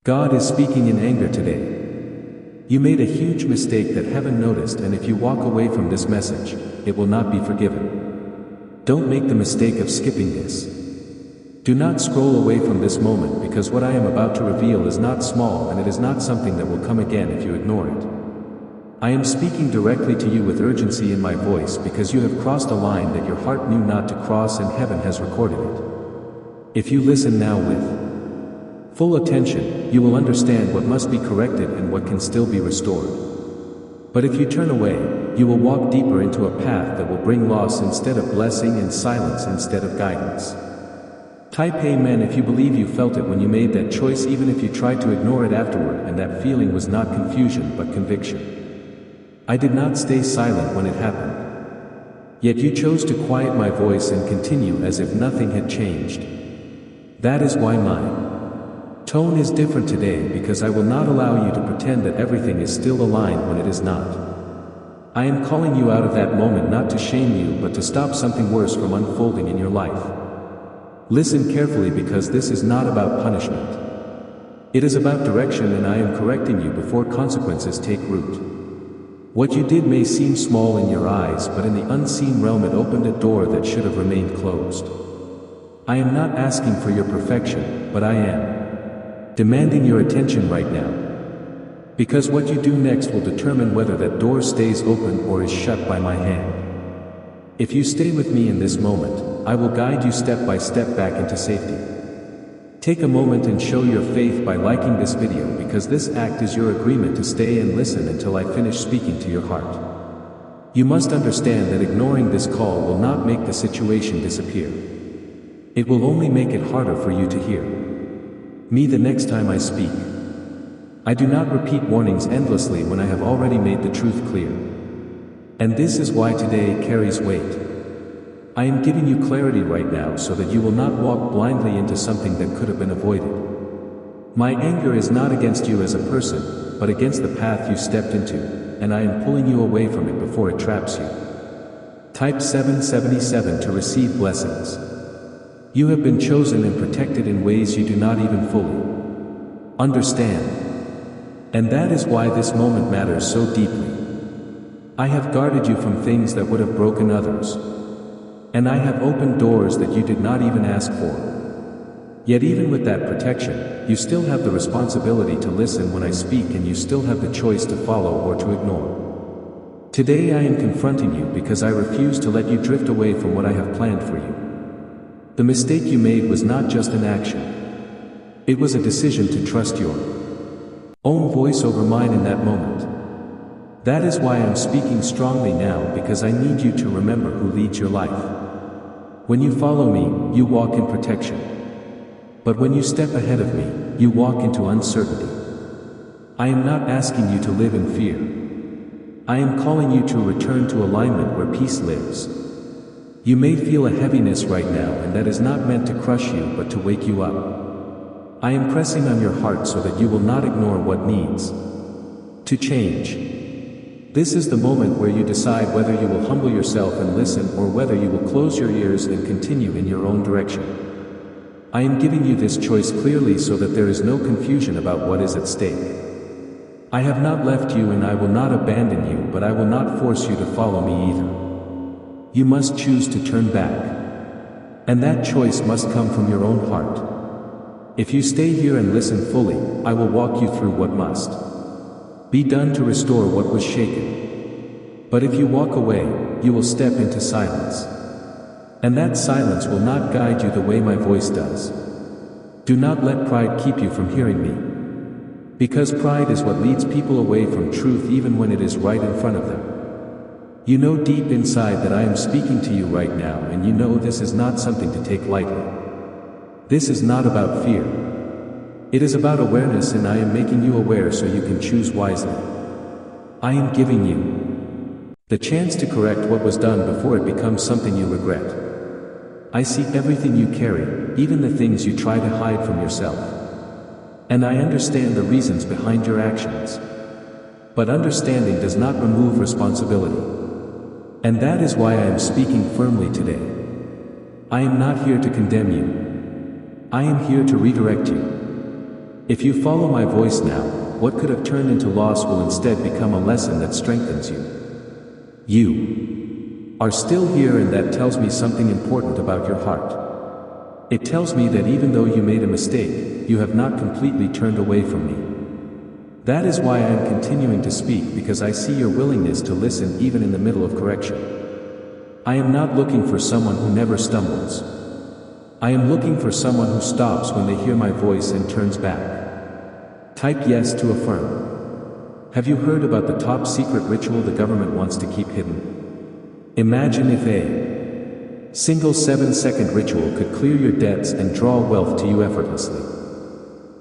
God is speaking in anger today. You made a huge mistake that heaven noticed, and if you walk away from this message, it will not be forgiven. Don't make the mistake of skipping this. Do not scroll away from this moment, because what I am about to reveal is not small, and it is not something that will come again if you ignore it. I am speaking directly to you with urgency in my voice, because you have crossed a line that your heart knew not to cross, and heaven has recorded it. If you listen now with full attention, you will understand what must be corrected and what can still be restored. But if you turn away, you will walk deeper into a path that will bring loss instead of blessing, and silence instead of guidance. Type Amen if you believe you felt it when you made that choice, even if you tried to ignore it afterward, and that feeling was not confusion but conviction. I did not stay silent when it happened. Yet you chose to quiet my voice and continue as if nothing had changed. That is why my tone is different today, because I will not allow you to pretend that everything is still aligned when it is not. I am calling you out of that moment not to shame you, but to stop something worse from unfolding in your life. Listen carefully, because this is not about punishment. It is about direction, and I am correcting you before consequences take root. What you did may seem small in your eyes, but in the unseen realm it opened a door that should have remained closed. I am not asking for your perfection, but I am demanding your attention right now. Because what you do next will determine whether that door stays open or is shut by my hand. If you stay with me in this moment, I will guide you step by step back into safety. Take a moment and show your faith by liking this video, because this act is your agreement to stay and listen until I finish speaking to your heart. You must understand that ignoring this call will not make the situation disappear. It will only make it harder for you to hear me the next time I speak. I do not repeat warnings endlessly when I have already made the truth clear. And this is why today carries weight. I am giving you clarity right now so that you will not walk blindly into something that could have been avoided. My anger is not against you as a person, but against the path you stepped into, and I am pulling you away from it before it traps you. Type 777 to receive blessings. You have been chosen and protected in ways you do not even fully understand. And that is why this moment matters so deeply. I have guarded you from things that would have broken others. And I have opened doors that you did not even ask for. Yet even with that protection, you still have the responsibility to listen when I speak, and you still have the choice to follow or to ignore. Today I am confronting you because I refuse to let you drift away from what I have planned for you. The mistake you made was not just an action. It was a decision to trust your own voice over mine in that moment. That is why I'm speaking strongly now, because I need you to remember who leads your life. When you follow me, you walk in protection. But when you step ahead of me, you walk into uncertainty. I am not asking you to live in fear. I am calling you to return to alignment where peace lives. You may feel a heaviness right now, and that is not meant to crush you but to wake you up. I am pressing on your heart so that you will not ignore what needs to change. This is the moment where you decide whether you will humble yourself and listen, or whether you will close your ears and continue in your own direction. I am giving you this choice clearly so that there is no confusion about what is at stake. I have not left you, and I will not abandon you, but I will not force you to follow me either. You must choose to turn back. And that choice must come from your own heart. If you stay here and listen fully, I will walk you through what must be done to restore what was shaken. But if you walk away, you will step into silence. And that silence will not guide you the way my voice does. Do not let pride keep you from hearing me. Because pride is what leads people away from truth even when it is right in front of them. You know deep inside that I am speaking to you right now, and you know this is not something to take lightly. This is not about fear. It is about awareness, and I am making you aware so you can choose wisely. I am giving you the chance to correct what was done before it becomes something you regret. I see everything you carry, even the things you try to hide from yourself. And I understand the reasons behind your actions. But understanding does not remove responsibility. And that is why I am speaking firmly today. I am not here to condemn you. I am here to redirect you. If you follow my voice now, what could have turned into loss will instead become a lesson that strengthens you. You are still here, and that tells me something important about your heart. It tells me that even though you made a mistake, you have not completely turned away from me. That is why I am continuing to speak, because I see your willingness to listen even in the middle of correction. I am not looking for someone who never stumbles. I am looking for someone who stops when they hear my voice and turns back. Type yes to affirm. Have you heard about the top secret ritual the government wants to keep hidden? Imagine if a single 7-second ritual could clear your debts and draw wealth to you effortlessly.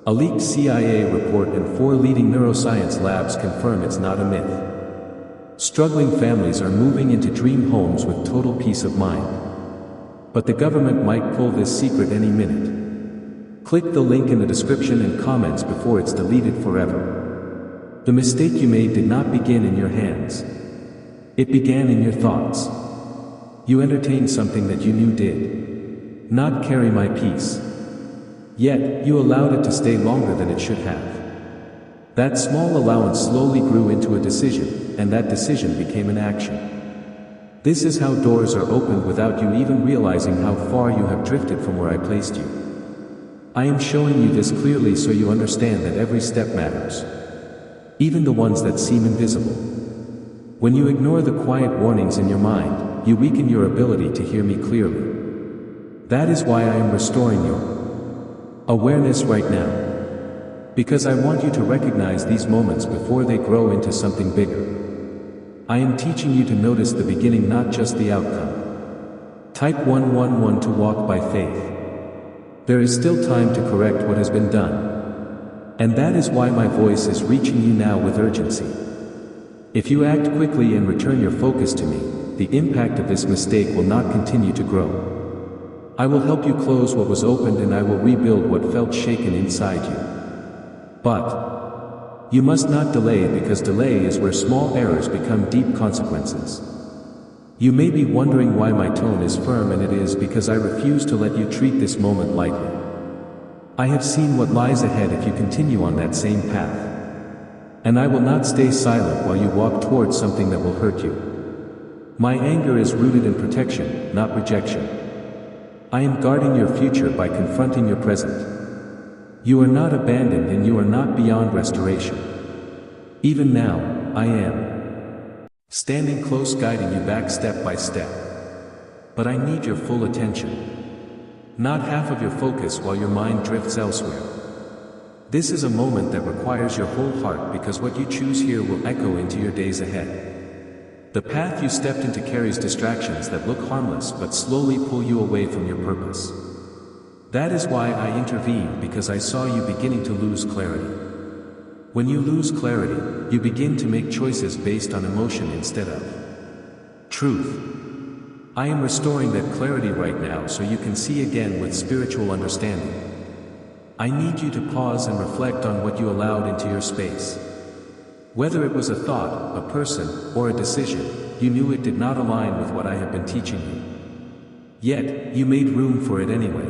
A leaked CIA report and 4 leading neuroscience labs confirm it's not a myth. Struggling families are moving into dream homes with total peace of mind. But the government might pull this secret any minute. Click the link in the description and comments before it's deleted forever. The mistake you made did not begin in your hands. It began in your thoughts. You entertained something that you knew did not carry my peace. Yet, you allowed it to stay longer than it should have. That small allowance slowly grew into a decision, and that decision became an action. This is how doors are opened without you even realizing how far you have drifted from where I placed you. I am showing you this clearly so you understand that every step matters. Even the ones that seem invisible. When you ignore the quiet warnings in your mind, you weaken your ability to hear me clearly. That is why I am restoring your awareness right now. Because I want you to recognize these moments before they grow into something bigger. I am teaching you to notice the beginning, not just the outcome. Type 111 to walk by faith. There is still time to correct what has been done. And that is why my voice is reaching you now with urgency. If you act quickly and return your focus to me, the impact of this mistake will not continue to grow. I will help you close what was opened, and I will rebuild what felt shaken inside you. But you must not delay, because delay is where small errors become deep consequences. You may be wondering why my tone is firm, and it is because I refuse to let you treat this moment lightly. I have seen what lies ahead if you continue on that same path. And I will not stay silent while you walk towards something that will hurt you. My anger is rooted in protection, not rejection. I am guarding your future by confronting your present. You are not abandoned, and you are not beyond restoration. Even now, I am standing close, guiding you back step by step. But I need your full attention. Not half of your focus while your mind drifts elsewhere. This is a moment that requires your whole heart, because what you choose here will echo into your days ahead. The path you stepped into carries distractions that look harmless but slowly pull you away from your purpose. That is why I intervened, because I saw you beginning to lose clarity. When you lose clarity, you begin to make choices based on emotion instead of truth. I am restoring that clarity right now so you can see again with spiritual understanding. I need you to pause and reflect on what you allowed into your space. Whether it was a thought, a person, or a decision, you knew it did not align with what I have been teaching you. Yet, you made room for it anyway.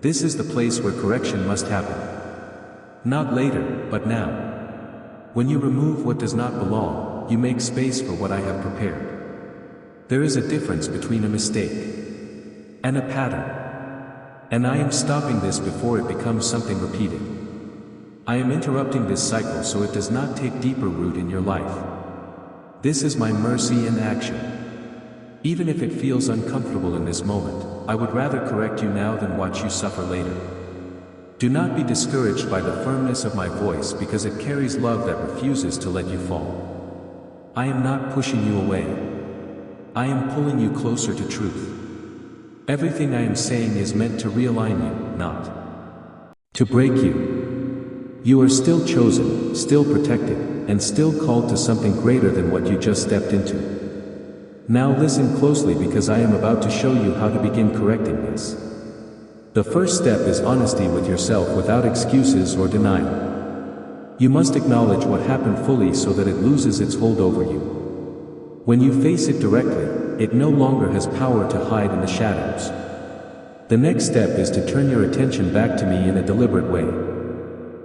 This is the place where correction must happen. Not later, but now. When you remove what does not belong, you make space for what I have prepared. There is a difference between a mistake and a pattern. And I am stopping this before it becomes something repeated. I am interrupting this cycle so it does not take deeper root in your life. This is my mercy in action. Even if it feels uncomfortable in this moment, I would rather correct you now than watch you suffer later. Do not be discouraged by the firmness of my voice, because it carries love that refuses to let you fall. I am not pushing you away. I am pulling you closer to truth. Everything I am saying is meant to realign you, not to break you. You are still chosen, still protected, and still called to something greater than what you just stepped into. Now listen closely, because I am about to show you how to begin correcting this. The first step is honesty with yourself without excuses or denial. You must acknowledge what happened fully so that it loses its hold over you. When you face it directly, it no longer has power to hide in the shadows. The next step is to turn your attention back to me in a deliberate way.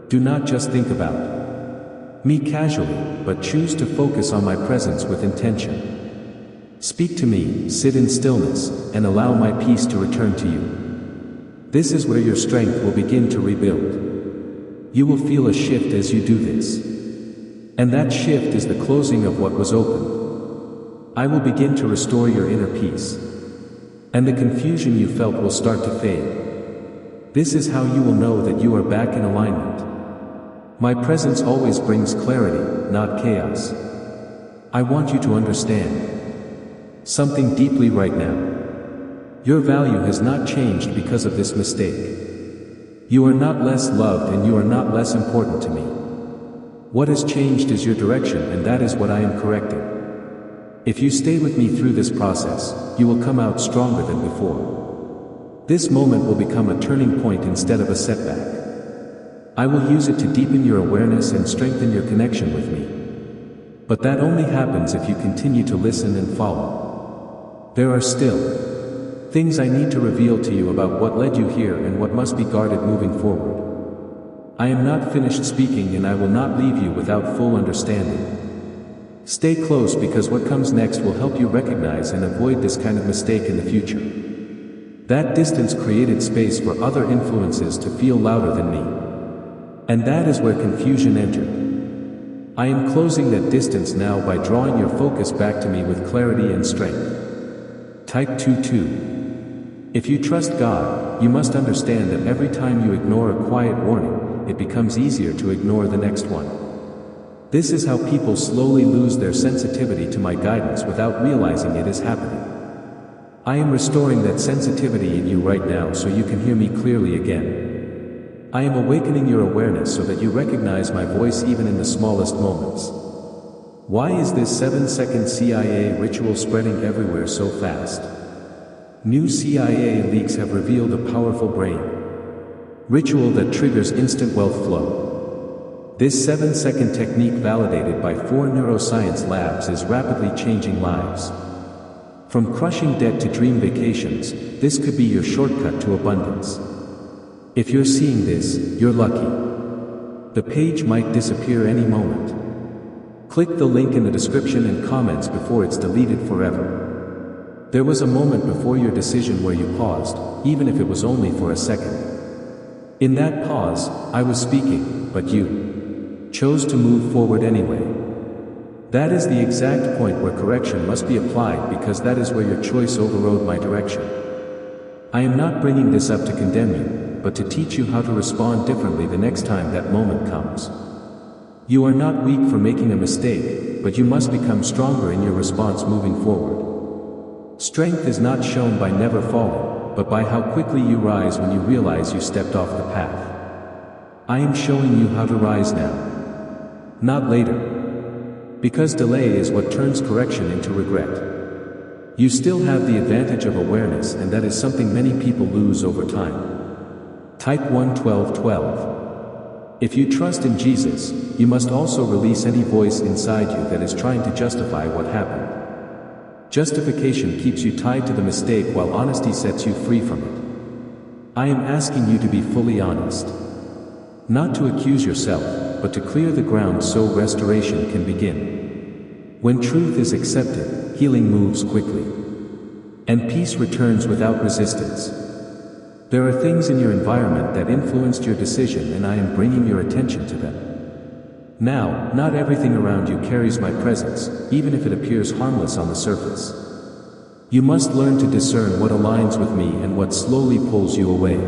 Do not just think about me casually, but choose to focus on my presence with intention. Speak to me, sit in stillness, and allow my peace to return to you. This is where your strength will begin to rebuild. You will feel a shift as you do this. And that shift is the closing of what was open. I will begin to restore your inner peace. And the confusion you felt will start to fade. This is how you will know that you are back in alignment. My presence always brings clarity, not chaos. I want you to understand something deeply right now. Your value has not changed because of this mistake. You are not less loved and you are not less important to me. What has changed is your direction, and that is what I am correcting. If you stay with me through this process, you will come out stronger than before. This moment will become a turning point instead of a setback. I will use it to deepen your awareness and strengthen your connection with me. But that only happens if you continue to listen and follow. There are still things I need to reveal to you about what led you here and what must be guarded moving forward. I am not finished speaking, and I will not leave you without full understanding. Stay close, because what comes next will help you recognize and avoid this kind of mistake in the future. That distance created space for other influences to feel louder than me. And that is where confusion entered. I am closing that distance now by drawing your focus back to me with clarity and strength. Type 2:2. If you trust God, you must understand that every time you ignore a quiet warning, it becomes easier to ignore the next one. This is how people slowly lose their sensitivity to my guidance without realizing it is happening. I am restoring that sensitivity in you right now so you can hear me clearly again. I am awakening your awareness so that you recognize my voice even in the smallest moments. Why is this 7-second CIA ritual spreading everywhere so fast? New CIA leaks have revealed a powerful brain ritual that triggers instant wealth flow. This 7-second technique, validated by 4 neuroscience labs, is rapidly changing lives. From crushing debt to dream vacations, this could be your shortcut to abundance. If you're seeing this, you're lucky. The page might disappear any moment. Click the link in the description and comments before it's deleted forever. There was a moment before your decision where you paused, even if it was only for a second. In that pause, I was speaking, but you chose to move forward anyway. That is the exact point where correction must be applied, because that is where your choice overrode my direction. I am not bringing this up to condemn you, but to teach you how to respond differently the next time that moment comes. You are not weak for making a mistake, but you must become stronger in your response moving forward. Strength is not shown by never falling, but by how quickly you rise when you realize you stepped off the path. I am showing you how to rise now, not later. Because delay is what turns correction into regret. You still have the advantage of awareness, and that is something many people lose over time. Type 1:12:12. If you trust in Jesus, you must also release any voice inside you that is trying to justify what happened. Justification keeps you tied to the mistake, while honesty sets you free from it. I am asking you to be fully honest. Not to accuse yourself, but to clear the ground so restoration can begin. When truth is accepted, healing moves quickly. And peace returns without resistance. There are things in your environment that influenced your decision, and I am bringing your attention to them. Now, not everything around you carries my presence, even if it appears harmless on the surface. You must learn to discern what aligns with me and what slowly pulls you away.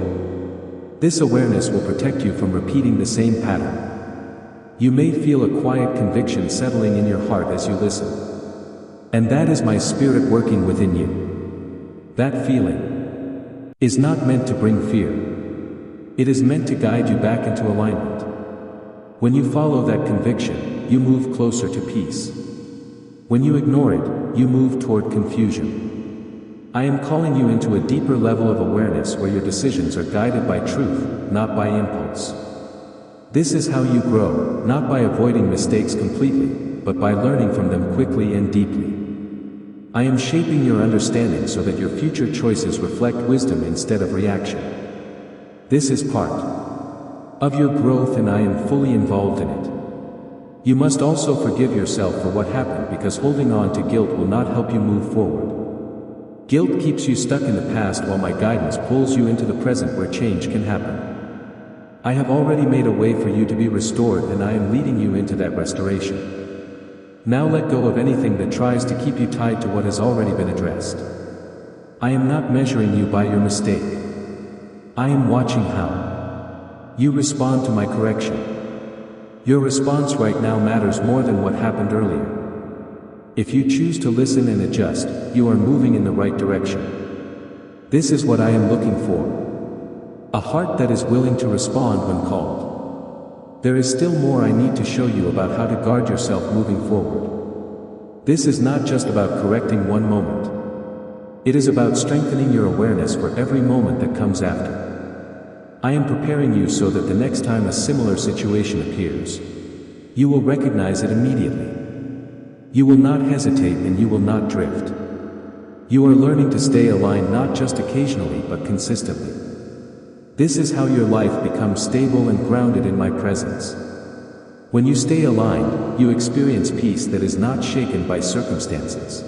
This awareness will protect you from repeating the same pattern. You may feel a quiet conviction settling in your heart as you listen. And that is my spirit working within you. That feeling is not meant to bring fear. It is meant to guide you back into alignment. When you follow that conviction, you move closer to peace. When you ignore it, you move toward confusion. I am calling you into a deeper level of awareness where your decisions are guided by truth, not by impulse. This is how you grow, not by avoiding mistakes completely, but by learning from them quickly and deeply. I am shaping your understanding so that your future choices reflect wisdom instead of reaction. This is part of your growth, and I am fully involved in it. You must also forgive yourself for what happened, because holding on to guilt will not help you move forward. Guilt keeps you stuck in the past, while my guidance pulls you into the present where change can happen. I have already made a way for you to be restored, and I am leading you into that restoration. Now let go of anything that tries to keep you tied to what has already been addressed. I am not measuring you by your mistake. I am watching how you respond to my correction. Your response right now matters more than what happened earlier. If you choose to listen and adjust, you are moving in the right direction. This is what I am looking for. A heart that is willing to respond when called. There is still more I need to show you about how to guard yourself moving forward. This is not just about correcting one moment. It is about strengthening your awareness for every moment that comes after. I am preparing you so that the next time a similar situation appears, you will recognize it immediately. You will not hesitate, and you will not drift. You are learning to stay aligned, not just occasionally but consistently. This is how your life becomes stable and grounded in my presence. When you stay aligned, you experience peace that is not shaken by circumstances.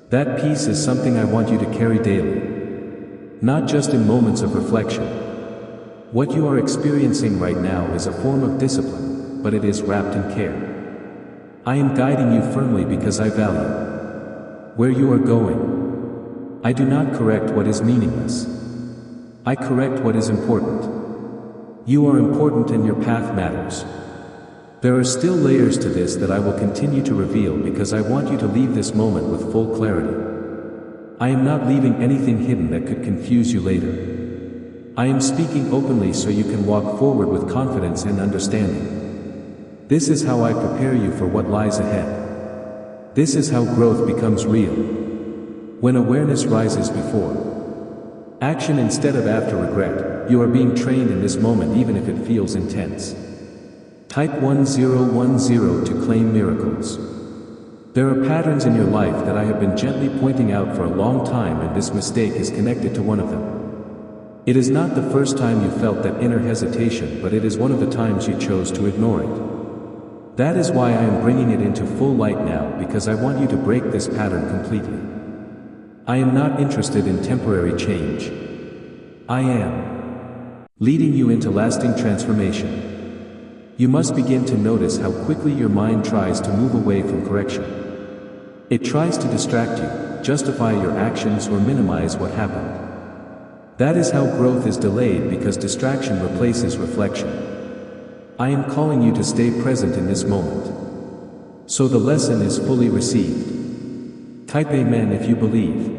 That peace is something I want you to carry daily, not just in moments of reflection. What you are experiencing right now is a form of discipline, but it is wrapped in care. I am guiding you firmly because I value where you are going. I do not correct what is meaningless. I correct what is important. You are important, and your path matters. There are still layers to this that I will continue to reveal, because I want you to leave this moment with full clarity. I am not leaving anything hidden that could confuse you later. I am speaking openly so you can walk forward with confidence and understanding. This is how I prepare you for what lies ahead. This is how growth becomes real. When awareness rises before action instead of after regret, you are being trained in this moment, even if it feels intense. Type 1010 to claim miracles. There are patterns in your life that I have been gently pointing out for a long time, and this mistake is connected to one of them. It is not the first time you felt that inner hesitation, but it is one of the times you chose to ignore it. That is why I am bringing it into full light now, because I want you to break this pattern completely. I am not interested in temporary change. I am leading you into lasting transformation. You must begin to notice how quickly your mind tries to move away from correction. It tries to distract you, justify your actions, or minimize what happened. That is how growth is delayed, because distraction replaces reflection. I am calling you to stay present in this moment, so the lesson is fully received. Type Amen if you believe.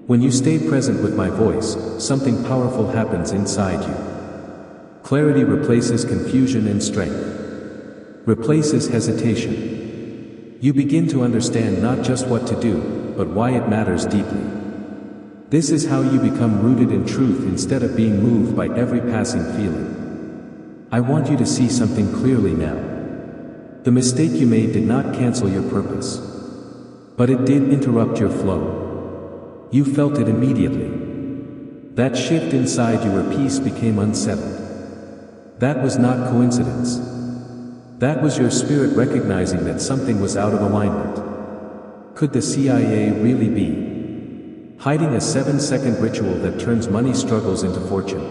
When you stay present with my voice, something powerful happens inside you. Clarity replaces confusion, and strength replaces hesitation. You begin to understand not just what to do, but why it matters deeply. This is how you become rooted in truth instead of being moved by every passing feeling. I want you to see something clearly now. The mistake you made did not cancel your purpose, but it did interrupt your flow. You felt it immediately. That shift inside you where peace became unsettled. That was not coincidence. That was your spirit recognizing that something was out of alignment. Could the CIA really be hiding a 7-second ritual that turns money struggles into fortune?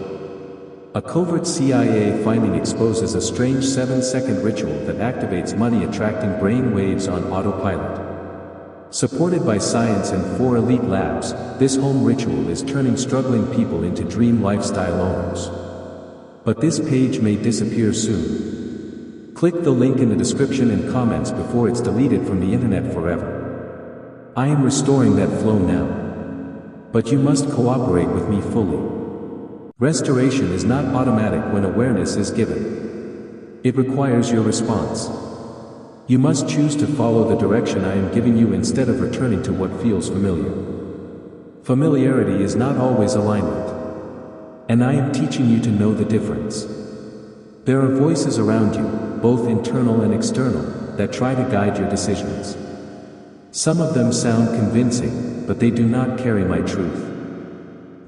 A covert CIA finding exposes a strange 7-second ritual that activates money attracting brain waves on autopilot. Supported by science and 4 elite labs, this home ritual is turning struggling people into dream lifestyle owners. But this page may disappear soon. Click the link in the description and comments before it's deleted from the internet forever. I am restoring that flow now. But you must cooperate with me fully. Restoration is not automatic when awareness is given. It requires your response. You must choose to follow the direction I am giving you instead of returning to what feels familiar. Familiarity is not always alignment. And I am teaching you to know the difference. There are voices around you, both internal and external, that try to guide your decisions. Some of them sound convincing, but they do not carry my truth.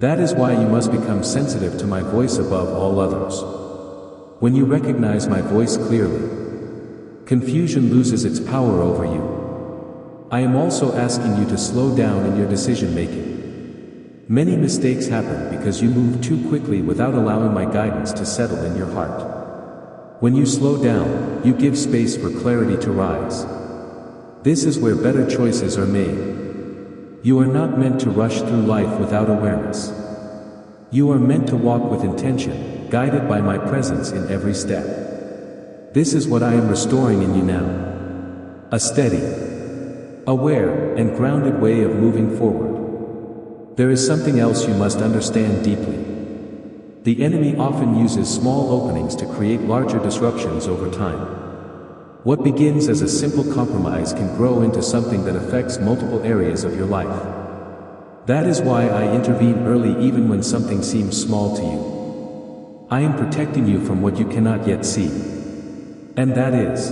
That is why you must become sensitive to my voice above all others. When you recognize my voice clearly, confusion loses its power over you. I am also asking you to slow down in your decision-making. Many mistakes happen because you move too quickly without allowing my guidance to settle in your heart. When you slow down, you give space for clarity to rise. This is where better choices are made. You are not meant to rush through life without awareness. You are meant to walk with intention, guided by my presence in every step. This is what I am restoring in you now. A steady, aware, and grounded way of moving forward. There is something else you must understand deeply. The enemy often uses small openings to create larger disruptions over time. What begins as a simple compromise can grow into something that affects multiple areas of your life. That is why I intervene early even when something seems small to you. I am protecting you from what you cannot yet see. And that is